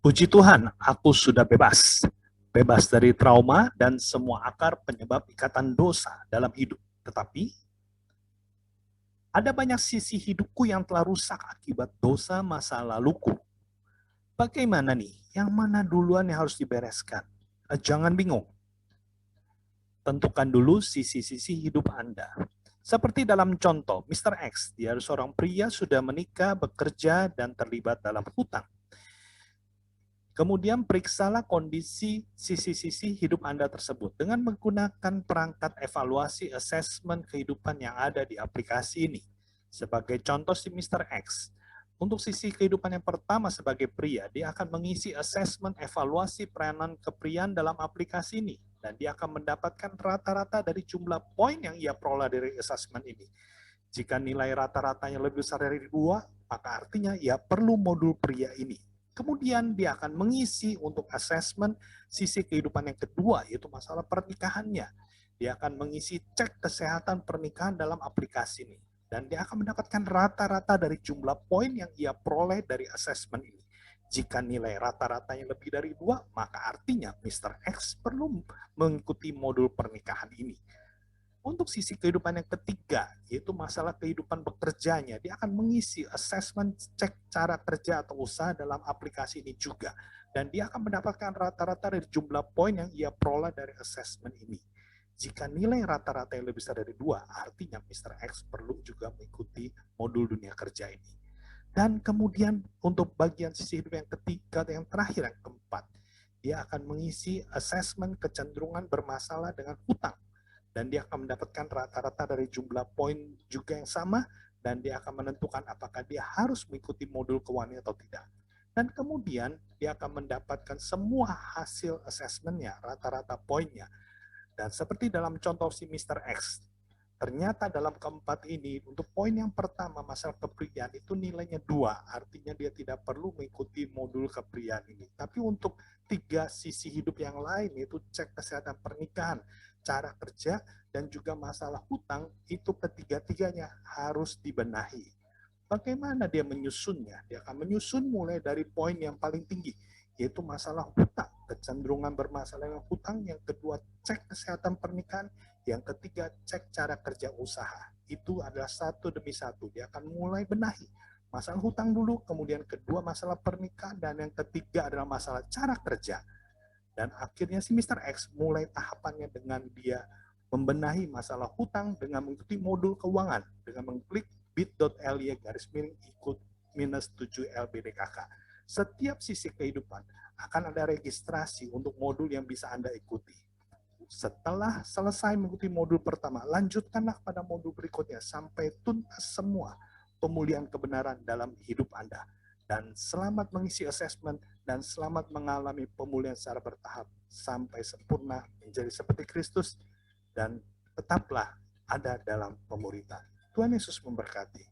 Puji Tuhan, aku sudah bebas. Bebas dari trauma dan semua akar penyebab ikatan dosa dalam hidup. Tetapi, ada banyak sisi hidupku yang telah rusak akibat dosa masa laluku. Bagaimana nih? Yang mana duluan yang harus dibereskan? Jangan bingung. Tentukan dulu sisi-sisi hidup Anda. Seperti dalam contoh, Mr. X, dia seorang pria sudah menikah, bekerja, dan terlibat dalam hutang. Kemudian periksalah kondisi sisi-sisi hidup Anda tersebut dengan menggunakan perangkat evaluasi asesmen kehidupan yang ada di aplikasi ini. Sebagai contoh si Mr. X, untuk sisi kehidupan yang pertama sebagai pria, dia akan mengisi asesmen evaluasi peranan kepriaan dalam aplikasi ini. Dan dia akan mendapatkan rata-rata dari jumlah poin yang ia peroleh dari asesmen ini. Jika nilai rata-ratanya lebih besar dari 2, maka artinya ia perlu modul pria ini. Kemudian dia akan mengisi untuk asesmen sisi kehidupan yang kedua, yaitu masalah pernikahannya. Dia akan mengisi cek kesehatan pernikahan dalam aplikasi ini. Dan dia akan mendapatkan rata-rata dari jumlah poin yang ia peroleh dari asesmen ini. Jika nilai rata-ratanya lebih dari 2, maka artinya Mr. X perlu mengikuti modul pernikahan ini. Untuk sisi kehidupan yang ketiga, yaitu masalah kehidupan bekerjanya, dia akan mengisi asesmen cek cara kerja atau usaha dalam aplikasi ini juga. Dan dia akan mendapatkan rata-rata dari jumlah poin yang ia peroleh dari asesmen ini. Jika nilai rata-rata yang lebih besar dari 2, artinya Mr. X perlu juga mengikuti modul dunia kerja ini. Dan kemudian untuk bagian sisi hidup yang ketiga, yang terakhir, yang keempat, dia akan mengisi asesmen kecenderungan bermasalah dengan hutang. Dan dia akan mendapatkan rata-rata dari jumlah poin juga yang sama, dan dia akan menentukan apakah dia harus mengikuti modul keuangan atau tidak. Dan kemudian dia akan mendapatkan semua hasil asesmennya, rata-rata poinnya. Dan seperti dalam contoh si Mr. X, ternyata dalam keempat ini, untuk poin yang pertama, masalah kepriaan, itu nilainya 2, artinya dia tidak perlu mengikuti modul kepriaan ini. Tapi untuk 3 sisi hidup yang lain, yaitu cek kesehatan pernikahan, cara kerja, dan juga masalah hutang, itu ketiga-tiganya harus dibenahi. Bagaimana dia menyusunnya? Dia akan menyusun mulai dari poin yang paling tinggi, yaitu masalah hutang, kecenderungan bermasalah dengan hutang, yang kedua cek kesehatan pernikahan, yang ketiga cek cara kerja usaha. Itu adalah satu demi satu, dia akan mulai benahi. Masalah hutang dulu, kemudian kedua masalah pernikahan, dan yang ketiga adalah masalah cara kerja. Dan akhirnya si Mr. X mulai tahapannya dengan dia membenahi masalah hutang dengan mengikuti modul keuangan, dengan mengklik bit.ly/ikut minus 7 LBDKK. Setiap sisi kehidupan akan ada registrasi untuk modul yang bisa Anda ikuti. Setelah selesai mengikuti modul pertama, lanjutkanlah pada modul berikutnya sampai tuntas semua pemulihan kebenaran dalam hidup Anda. Dan selamat mengisi asesmen dan selamat mengalami pemulihan secara bertahap sampai sempurna menjadi seperti Kristus dan tetaplah ada dalam pemuritan. Tuhan Yesus memberkati.